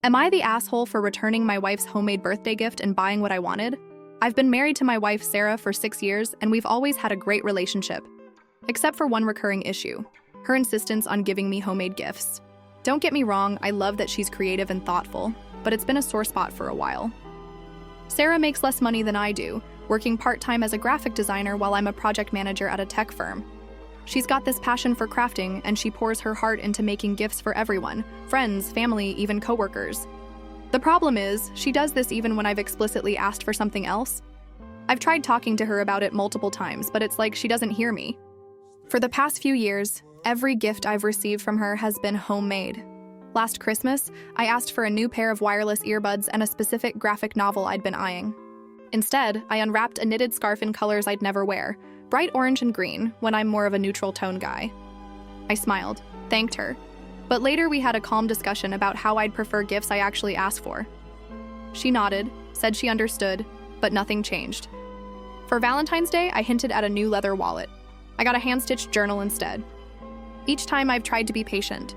Am I the asshole for returning my wife's homemade birthday gift and buying what I wanted? I've been married to my wife, Sarah, for 6 years, and we've always had a great relationship. Except for one recurring issue: her insistence on giving me homemade gifts. Don't get me wrong, I love that she's creative and thoughtful, but it's been a sore spot for a while. Sarah makes less money than I do, working part-time as a graphic designer while I'm a project manager at a tech firm. She's got this passion for crafting, and she pours her heart into making gifts for everyone: friends, family, even coworkers. The problem is, she does this even when I've explicitly asked for something else. I've tried talking to her about it multiple times, but it's like she doesn't hear me. For the past few years, every gift I've received from her has been homemade. Last Christmas, I asked for a new pair of wireless earbuds and a specific graphic novel I'd been eyeing. Instead, I unwrapped a knitted scarf in colors I'd never wear: bright orange and green, when I'm more of a neutral tone guy. I smiled, thanked her, but later we had a calm discussion about how I'd prefer gifts I actually asked for. She nodded, said she understood, but nothing changed. For Valentine's Day, I hinted at a new leather wallet. I got a hand-stitched journal instead. Each time I've tried to be patient,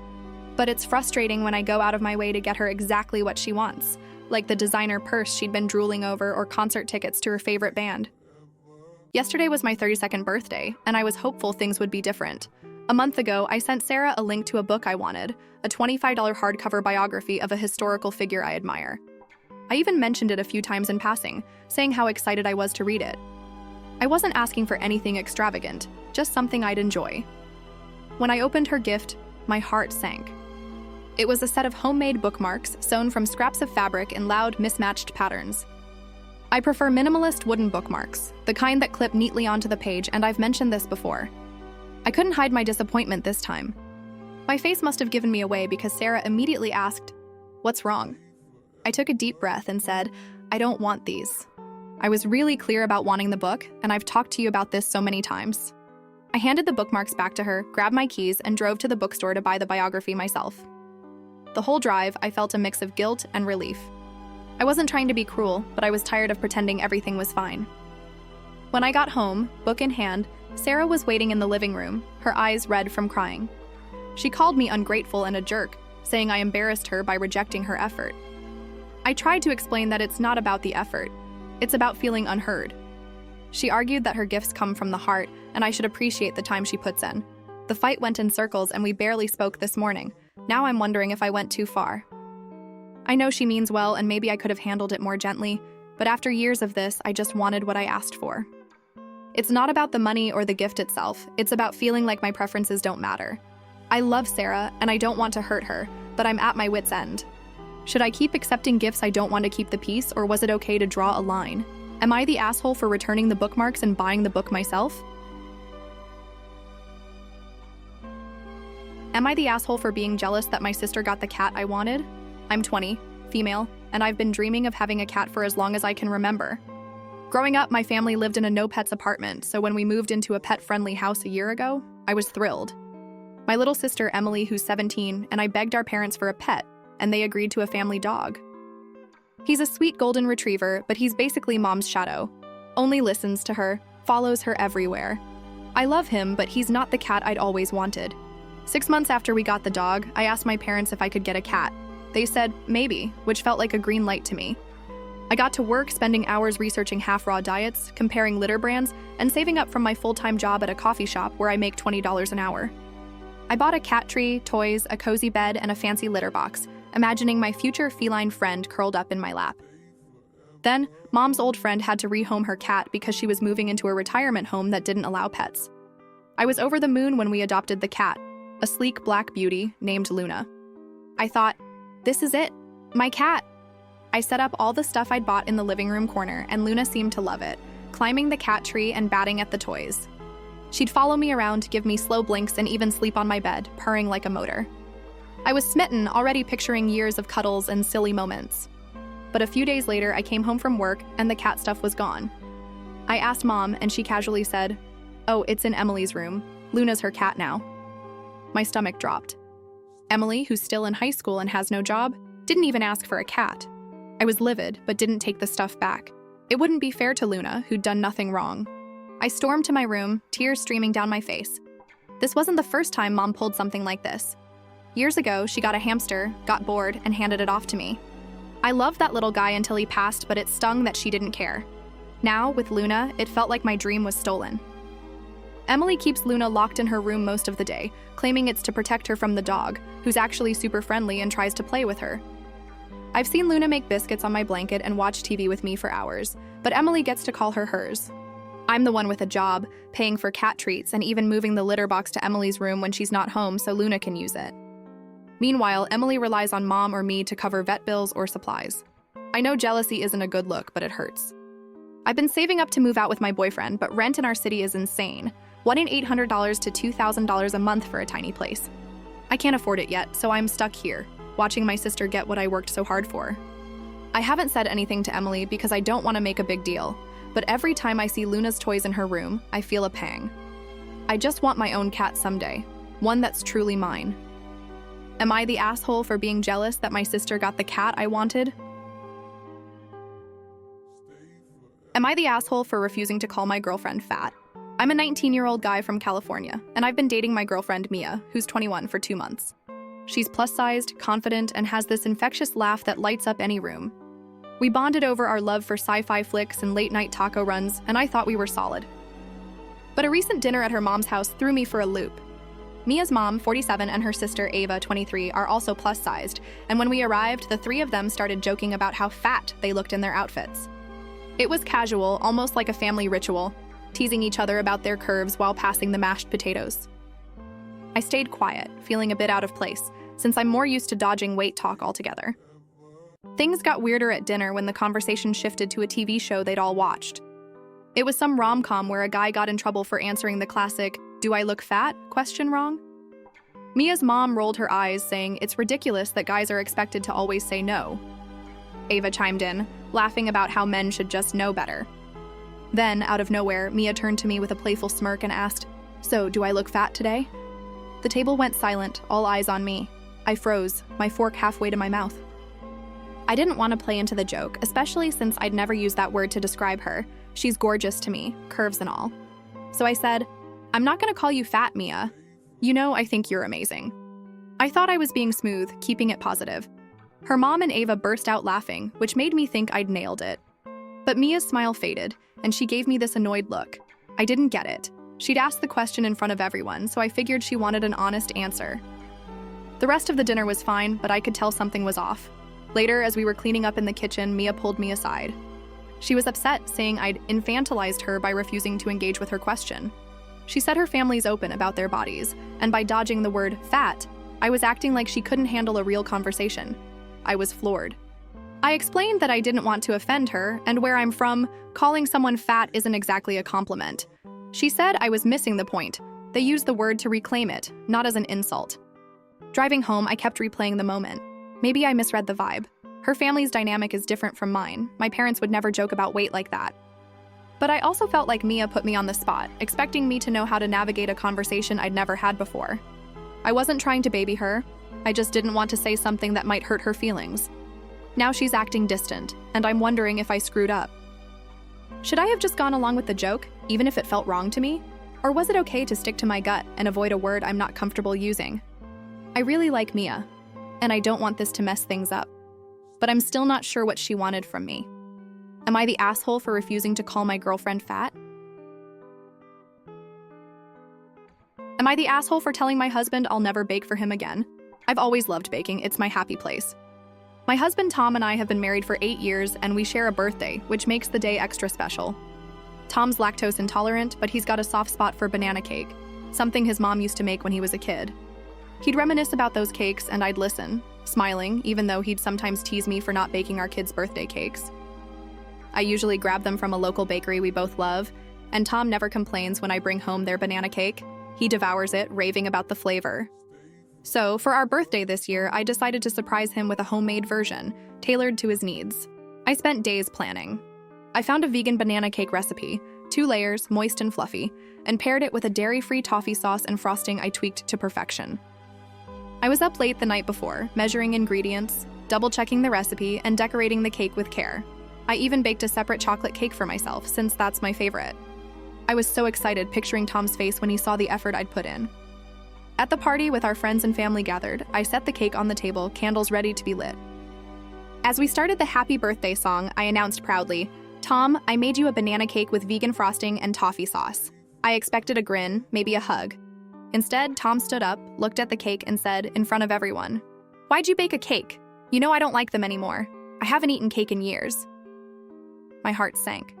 but it's frustrating when I go out of my way to get her exactly what she wants, like the designer purse she'd been drooling over or concert tickets to her favorite band. Yesterday was my 32nd birthday, and I was hopeful things would be different. A month ago, I sent Sarah a link to a book I wanted, a $25 hardcover biography of a historical figure I admire. I even mentioned it a few times in passing, saying how excited I was to read it. I wasn't asking for anything extravagant, just something I'd enjoy. When I opened her gift, my heart sank. It was a set of homemade bookmarks sewn from scraps of fabric in loud, mismatched patterns. I prefer minimalist wooden bookmarks, the kind that clip neatly onto the page, and I've mentioned this before. I couldn't hide my disappointment this time. My face must have given me away because Sarah immediately asked, "What's wrong?" I took a deep breath and said, "I don't want these. I was really clear about wanting the book, and I've talked to you about this so many times." I handed the bookmarks back to her, grabbed my keys, and drove to the bookstore to buy the biography myself. The whole drive, I felt a mix of guilt and relief. I wasn't trying to be cruel, but I was tired of pretending everything was fine. When I got home, book in hand, Sarah was waiting in the living room, her eyes red from crying. She called me ungrateful and a jerk, saying I embarrassed her by rejecting her effort. I tried to explain that it's not about the effort, it's about feeling unheard. She argued that her gifts come from the heart, and I should appreciate the time she puts in. The fight went in circles, and we barely spoke this morning. Now I'm wondering if I went too far. I know she means well, and maybe I could have handled it more gently, but after years of this, I just wanted what I asked for. It's not about the money or the gift itself, it's about feeling like my preferences don't matter. I love Sarah, and I don't want to hurt her, but I'm at my wit's end. Should I keep accepting gifts I don't want to keep the peace, or was it okay to draw a line? Am I the asshole for returning the bookmarks and buying the book myself? Am I the asshole for being jealous that my sister got the cat I wanted? I'm 20, female, and I've been dreaming of having a cat for as long as I can remember. Growing up, my family lived in a no-pets apartment, so when we moved into a pet-friendly house a year ago, I was thrilled. My little sister, Emily, who's 17, and I begged our parents for a pet, and they agreed to a family dog. He's a sweet golden retriever, but he's basically mom's shadow. Only listens to her, follows her everywhere. I love him, but he's not the cat I'd always wanted. 6 months after we got the dog, I asked my parents if I could get a cat. They said, maybe, which felt like a green light to me. I got to work spending hours researching half-raw diets, comparing litter brands, and saving up from my full-time job at a coffee shop where I make $20 an hour. I bought a cat tree, toys, a cozy bed, and a fancy litter box, imagining my future feline friend curled up in my lap. Then, Mom's old friend had to rehome her cat because she was moving into a retirement home that didn't allow pets. I was over the moon when we adopted the cat, a sleek black beauty named Luna. I thought, this is it, my cat. I set up all the stuff I'd bought in the living room corner, and Luna seemed to love it, climbing the cat tree and batting at the toys. She'd follow me around, give me slow blinks, and even sleep on my bed, purring like a motor. I was smitten, already picturing years of cuddles and silly moments. But a few days later, I came home from work, and the cat stuff was gone. I asked Mom, and she casually said, "Oh, it's in Emily's room. Luna's her cat now." My stomach dropped. Emily, who's still in high school and has no job, didn't even ask for a cat. I was livid, but didn't take the stuff back. It wouldn't be fair to Luna, who'd done nothing wrong. I stormed to my room, tears streaming down my face. This wasn't the first time Mom pulled something like this. Years ago, she got a hamster, got bored, and handed it off to me. I loved that little guy until he passed, but it stung that she didn't care. Now, with Luna, it felt like my dream was stolen. Emily keeps Luna locked in her room most of the day, claiming it's to protect her from the dog, who's actually super friendly and tries to play with her. I've seen Luna make biscuits on my blanket and watch TV with me for hours, but Emily gets to call her hers. I'm the one with a job, paying for cat treats, and even moving the litter box to Emily's room when she's not home so Luna can use it. Meanwhile, Emily relies on Mom or me to cover vet bills or supplies. I know jealousy isn't a good look, but it hurts. I've been saving up to move out with my boyfriend, but rent in our city is insane. $1,800 to $2,000 a month for a tiny place. I can't afford it yet, so I'm stuck here, watching my sister get what I worked so hard for. I haven't said anything to Emily because I don't want to make a big deal, but every time I see Luna's toys in her room, I feel a pang. I just want my own cat someday, one that's truly mine. Am I the asshole for being jealous that my sister got the cat I wanted? Am I the asshole for refusing to call my girlfriend fat? I'm a 19-year-old guy from California, and I've been dating my girlfriend Mia, who's 21, for 2 months. She's plus-sized, confident, and has this infectious laugh that lights up any room. We bonded over our love for sci-fi flicks and late-night taco runs, and I thought we were solid. But a recent dinner at her mom's house threw me for a loop. Mia's mom, 47, and her sister, Ava, 23, are also plus-sized, and when we arrived, the three of them started joking about how fat they looked in their outfits. It was casual, almost like a family ritual, teasing each other about their curves while passing the mashed potatoes. I stayed quiet, feeling a bit out of place, since I'm more used to dodging weight talk altogether. Things got weirder at dinner when the conversation shifted to a TV show they'd all watched. It was some rom-com where a guy got in trouble for answering the classic, "Do I look fat?" question wrong. Mia's mom rolled her eyes, saying it's ridiculous that guys are expected to always say no. Ava chimed in, laughing about how men should just know better. Then, out of nowhere, Mia turned to me with a playful smirk and asked, "So, do I look fat today?" The table went silent, all eyes on me. I froze, my fork halfway to my mouth. I didn't want to play into the joke, especially since I'd never used that word to describe her. She's gorgeous to me, curves and all. So I said, "I'm not going to call you fat, Mia. You know, I think you're amazing." I thought I was being smooth, keeping it positive. Her mom and Ava burst out laughing, which made me think I'd nailed it. But Mia's smile faded, and she gave me this annoyed look. I didn't get it. She'd asked the question in front of everyone, so I figured she wanted an honest answer. The rest of the dinner was fine, but I could tell something was off. Later, as we were cleaning up in the kitchen, Mia pulled me aside. She was upset, saying I'd infantilized her by refusing to engage with her question. She said her family's open about their bodies, and by dodging the word fat, I was acting like she couldn't handle a real conversation. I was floored. I explained that I didn't want to offend her, and where I'm from, calling someone fat isn't exactly a compliment. She said I was missing the point. They used the word to reclaim it, not as an insult. Driving home, I kept replaying the moment. Maybe I misread the vibe. Her family's dynamic is different from mine. My parents would never joke about weight like that. But I also felt like Mia put me on the spot, expecting me to know how to navigate a conversation I'd never had before. I wasn't trying to baby her. I just didn't want to say something that might hurt her feelings. Now she's acting distant, and I'm wondering if I screwed up. Should I have just gone along with the joke, even if it felt wrong to me? Or was it okay to stick to my gut and avoid a word I'm not comfortable using? I really like Mia, and I don't want this to mess things up. But I'm still not sure what she wanted from me. Am I the asshole for refusing to call my girlfriend fat? Am I the asshole for telling my husband I'll never bake for him again? I've always loved baking, it's my happy place. My husband Tom and I have been married for 8 years, and we share a birthday, which makes the day extra special. Tom's lactose intolerant, but he's got a soft spot for banana cake, something his mom used to make when he was a kid. He'd reminisce about those cakes, and I'd listen, smiling, even though he'd sometimes tease me for not baking our kids' birthday cakes. I usually grab them from a local bakery we both love, and Tom never complains when I bring home their banana cake. He devours it, raving about the flavor. So, for our birthday this year, I decided to surprise him with a homemade version, tailored to his needs. I spent days planning. I found a vegan banana cake recipe, 2 layers, moist and fluffy, and paired it with a dairy-free toffee sauce and frosting I tweaked to perfection. I was up late the night before, measuring ingredients, double-checking the recipe, and decorating the cake with care. I even baked a separate chocolate cake for myself, since that's my favorite. I was so excited picturing Tom's face when he saw the effort I'd put in. At the party with our friends and family gathered, I set the cake on the table, candles ready to be lit. As we started the happy birthday song, I announced proudly, "Tom, I made you a banana cake with vegan frosting and toffee sauce." I expected a grin, maybe a hug. Instead, Tom stood up, looked at the cake, and said, in front of everyone, "Why'd you bake a cake? You know I don't like them anymore. I haven't eaten cake in years." My heart sank.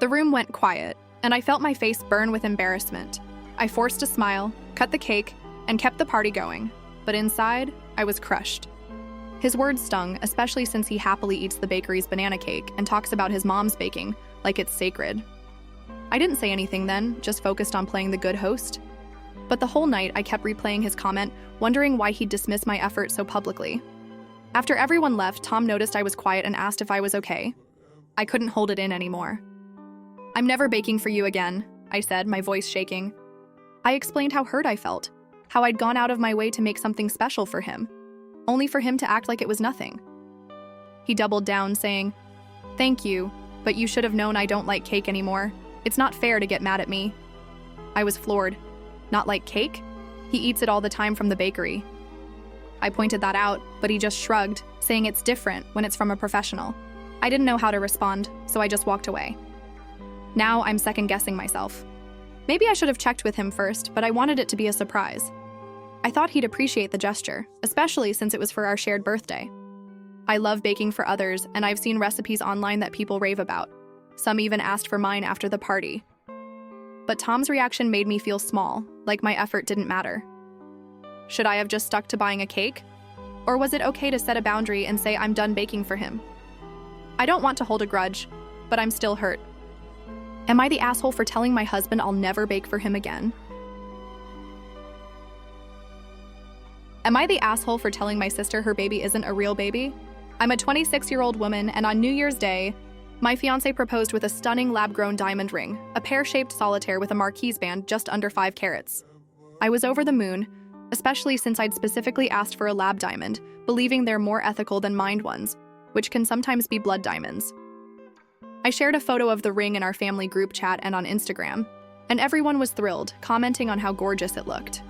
The room went quiet, and I felt my face burn with embarrassment. I forced a smile, cut the cake, and kept the party going, but inside, I was crushed. His words stung, especially since he happily eats the bakery's banana cake and talks about his mom's baking like it's sacred. I didn't say anything then, just focused on playing the good host. But the whole night, I kept replaying his comment, wondering why he'd dismiss my effort so publicly. After everyone left, Tom noticed I was quiet and asked if I was okay. I couldn't hold it in anymore. "I'm never baking for you again," I said, my voice shaking. I explained how hurt I felt, how I'd gone out of my way to make something special for him, only for him to act like it was nothing. He doubled down, saying, "Thank you, but you should have known I don't like cake anymore. It's not fair to get mad at me." I was floored. Not like cake? He eats it all the time from the bakery. I pointed that out, but he just shrugged, saying it's different when it's from a professional. I didn't know how to respond, so I just walked away. Now I'm second-guessing myself. Maybe I should have checked with him first, but I wanted it to be a surprise. I thought he'd appreciate the gesture, especially since it was for our shared birthday. I love baking for others, and I've seen recipes online that people rave about. Some even asked for mine after the party. But Tom's reaction made me feel small, like my effort didn't matter. Should I have just stuck to buying a cake? Or was it okay to set a boundary and say I'm done baking for him? I don't want to hold a grudge, but I'm still hurt. Am I the asshole for telling my husband I'll never bake for him again? Am I the asshole for telling my sister her baby isn't a real baby? I'm a 26-year-old woman, and on New Year's Day, my fiancé proposed with a stunning lab-grown diamond ring, a pear-shaped solitaire with a marquise band just under 5 carats. I was over the moon, especially since I'd specifically asked for a lab diamond, believing they're more ethical than mined ones, which can sometimes be blood diamonds. I shared a photo of the ring in our family group chat and on Instagram, and everyone was thrilled, commenting on how gorgeous it looked.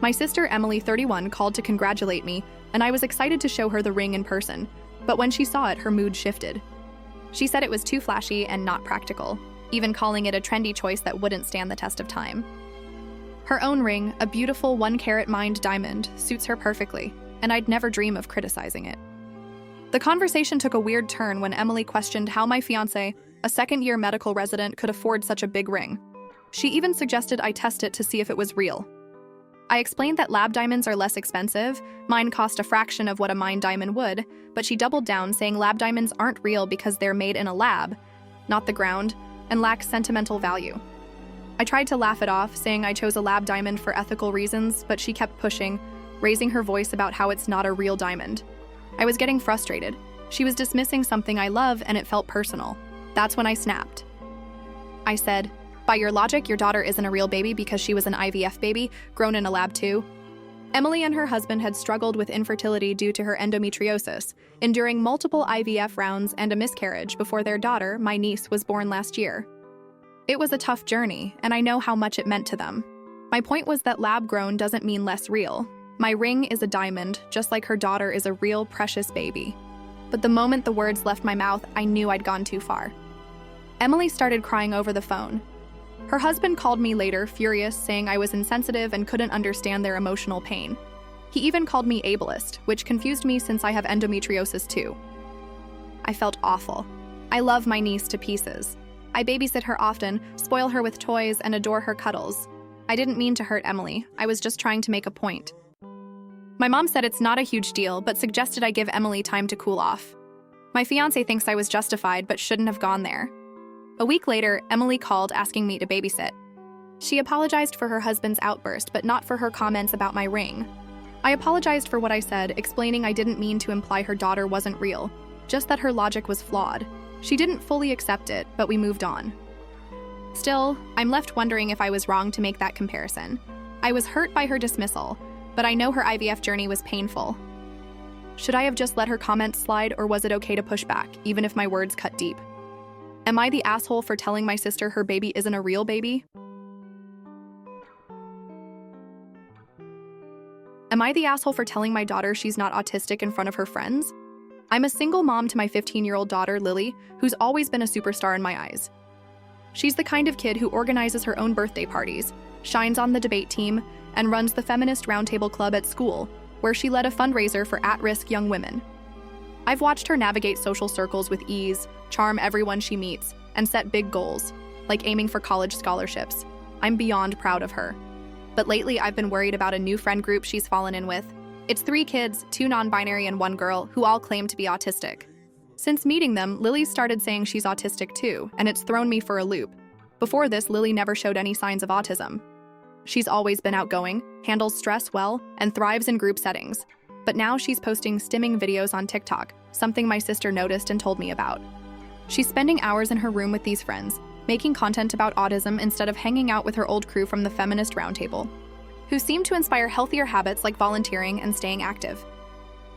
My sister Emily, 31, called to congratulate me, and I was excited to show her the ring in person, but when she saw it, her mood shifted. She said it was too flashy and not practical, even calling it a trendy choice that wouldn't stand the test of time. Her own ring, a beautiful 1-carat mined diamond, suits her perfectly, and I'd never dream of criticizing it. The conversation took a weird turn when Emily questioned how my fiancé, a second-year medical resident, could afford such a big ring. She even suggested I test it to see if it was real. I explained that lab diamonds are less expensive, mine cost a fraction of what a mined diamond would, but she doubled down, saying lab diamonds aren't real because they're made in a lab, not the ground, and lack sentimental value. I tried to laugh it off, saying I chose a lab diamond for ethical reasons, but she kept pushing, raising her voice about how it's not a real diamond. I was getting frustrated. She was dismissing something I love, and it felt personal. That's when I snapped. I said, "By your logic, your daughter isn't a real baby because she was an IVF baby, grown in a lab too." Emily and her husband had struggled with infertility due to her endometriosis, enduring multiple IVF rounds and a miscarriage before their daughter, my niece, was born last year. It was a tough journey, and I know how much it meant to them. My point was that lab-grown doesn't mean less real. My ring is a diamond, just like her daughter is a real, precious baby. But the moment the words left my mouth, I knew I'd gone too far. Emily started crying over the phone. Her husband called me later, furious, saying I was insensitive and couldn't understand their emotional pain. He even called me ableist, which confused me since I have endometriosis too. I felt awful. I love my niece to pieces. I babysit her often, spoil her with toys, and adore her cuddles. I didn't mean to hurt Emily. I was just trying to make a point. My mom said it's not a huge deal, but suggested I give Emily time to cool off. My fiancé thinks I was justified but shouldn't have gone there. A week later, Emily called asking me to babysit. She apologized for her husband's outburst, but not for her comments about my ring. I apologized for what I said, explaining I didn't mean to imply her daughter wasn't real, just that her logic was flawed. She didn't fully accept it, but we moved on. Still, I'm left wondering if I was wrong to make that comparison. I was hurt by her dismissal, but I know her IVF journey was painful. Should I have just let her comments slide, or was it okay to push back, even if my words cut deep? Am I the asshole for telling my sister her baby isn't a real baby? Am I the asshole for telling my daughter she's not autistic in front of her friends? I'm a single mom to my 15-year-old daughter, Lily, who's always been a superstar in my eyes. She's the kind of kid who organizes her own birthday parties, shines on the debate team, and runs the Feminist Roundtable Club at school, where she led a fundraiser for at-risk young women. I've watched her navigate social circles with ease, charm everyone she meets, and set big goals, like aiming for college scholarships. I'm beyond proud of her. But lately, I've been worried about a new friend group she's fallen in with. It's 3 kids, 2 non-binary and 1 girl, who all claim to be autistic. Since meeting them, Lily started saying she's autistic too, and it's thrown me for a loop. Before this, Lily never showed any signs of autism. She's always been outgoing, handles stress well, and thrives in group settings. But now she's posting stimming videos on TikTok, something my sister noticed and told me about. She's spending hours in her room with these friends, making content about autism instead of hanging out with her old crew from the Feminist Roundtable, who seem to inspire healthier habits like volunteering and staying active.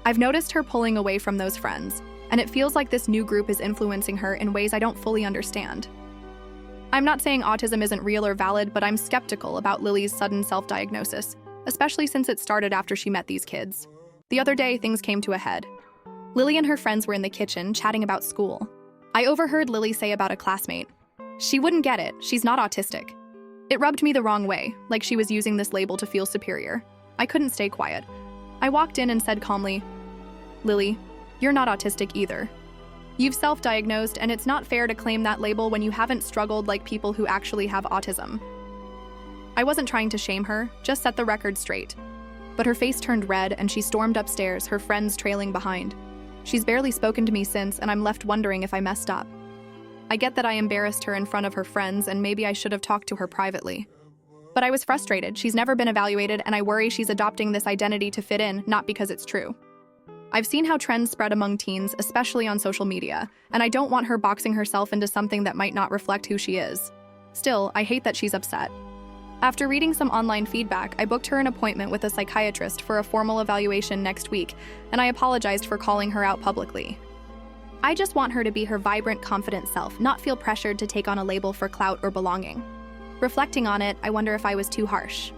I've noticed her pulling away from those friends, and it feels like this new group is influencing her in ways I don't fully understand. I'm not saying autism isn't real or valid, but I'm skeptical about Lily's sudden self-diagnosis, especially since it started after she met these kids. The other day, things came to a head. Lily and her friends were in the kitchen chatting about school. I overheard Lily say about a classmate, "She wouldn't get it, she's not autistic." It rubbed me the wrong way, like she was using this label to feel superior. I couldn't stay quiet. I walked in and said calmly, "Lily, you're not autistic either. You've self-diagnosed, and it's not fair to claim that label when you haven't struggled like people who actually have autism." I wasn't trying to shame her, just set the record straight. But her face turned red and she stormed upstairs, her friends trailing behind. She's barely spoken to me since, and I'm left wondering if I messed up. I get that I embarrassed her in front of her friends, and maybe I should have talked to her privately. But I was frustrated. She's never been evaluated, and I worry she's adopting this identity to fit in, not because it's true. I've seen how trends spread among teens, especially on social media, and I don't want her boxing herself into something that might not reflect who she is. Still, I hate that she's upset. After reading some online feedback, I booked her an appointment with a psychiatrist for a formal evaluation next week, and I apologized for calling her out publicly. I just want her to be her vibrant, confident self, not feel pressured to take on a label for clout or belonging. Reflecting on it, I wonder if I was too harsh.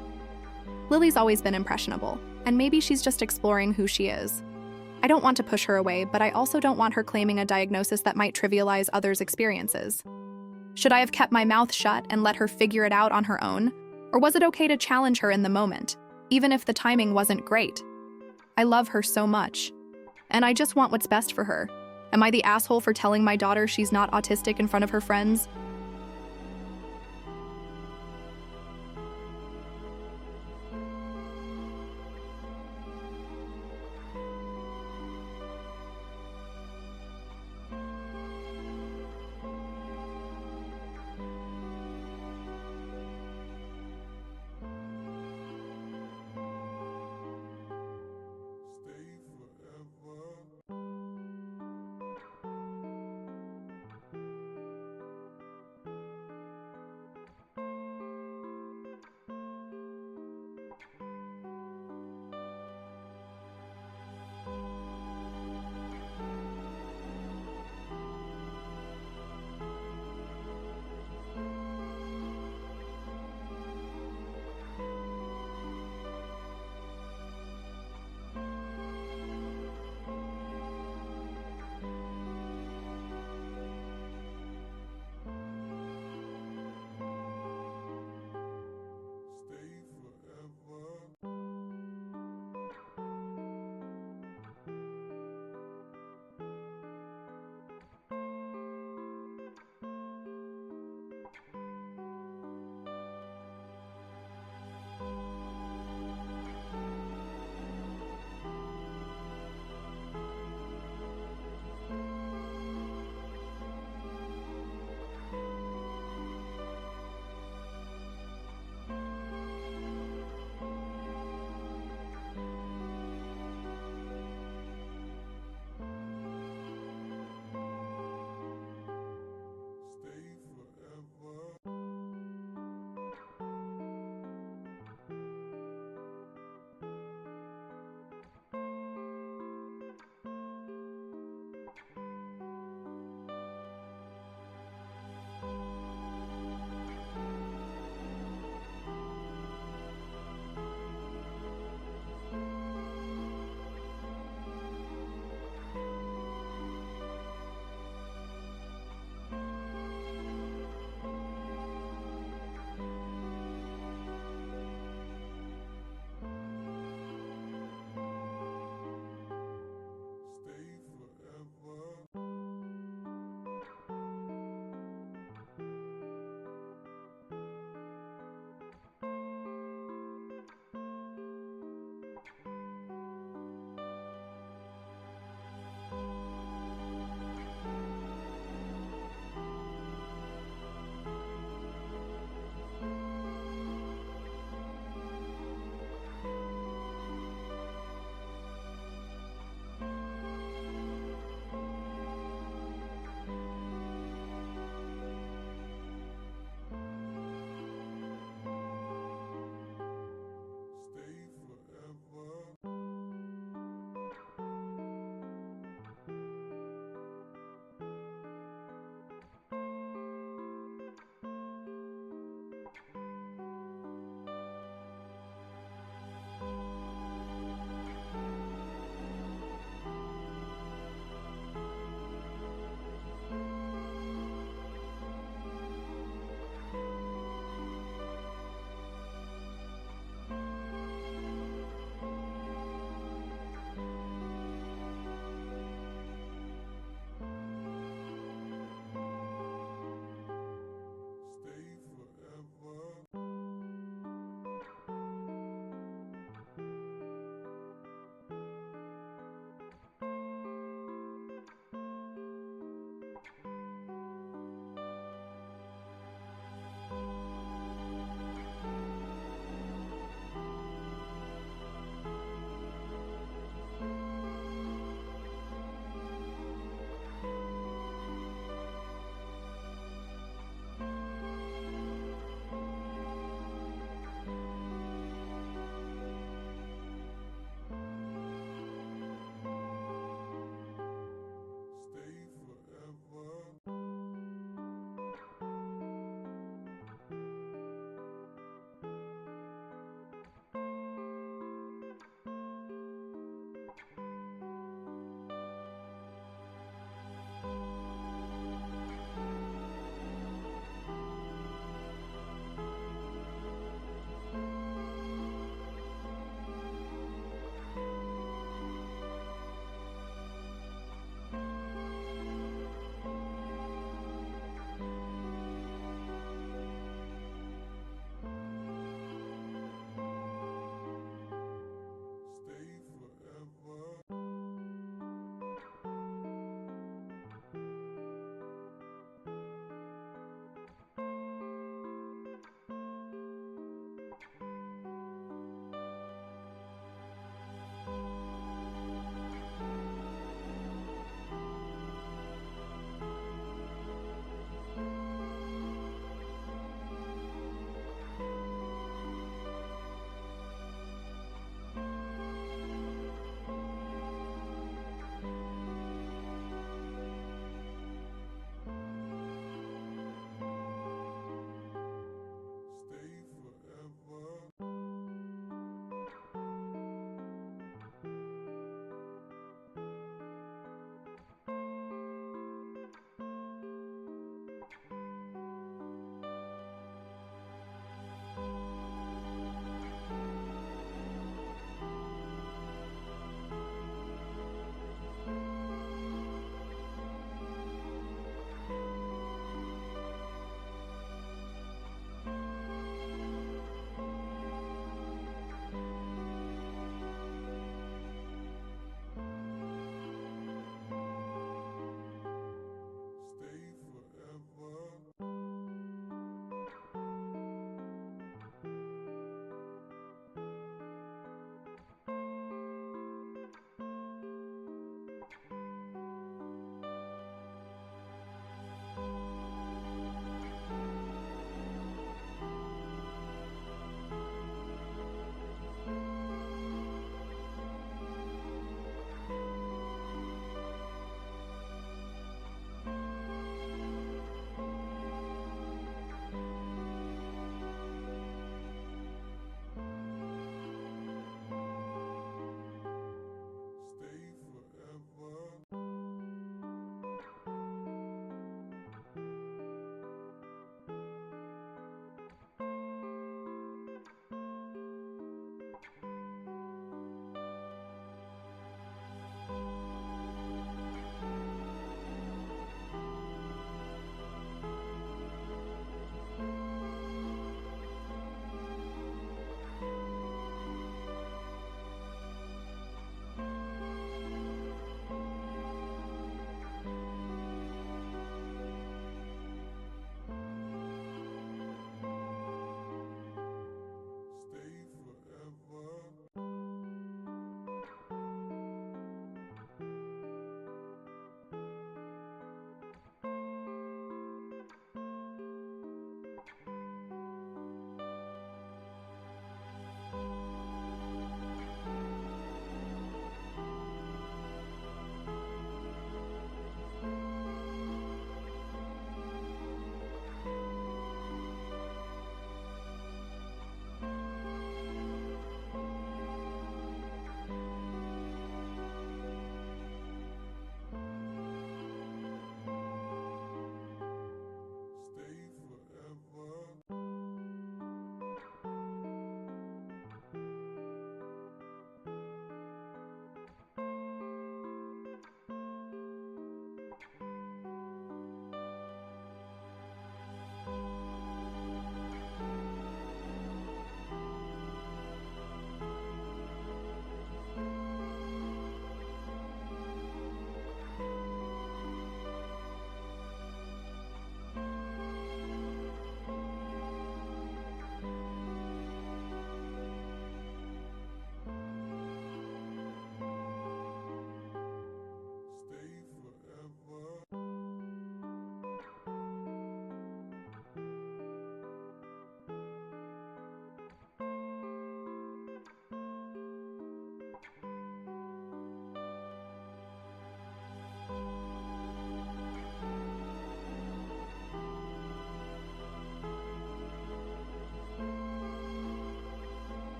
Lily's always been impressionable, and maybe she's just exploring who she is. I don't want to push her away, but I also don't want her claiming a diagnosis that might trivialize others' experiences. Should I have kept my mouth shut and let her figure it out on her own? Or was it okay to challenge her in the moment, even if the timing wasn't great? I love her so much, and I just want what's best for her. Am I the asshole for telling my daughter she's not autistic in front of her friends?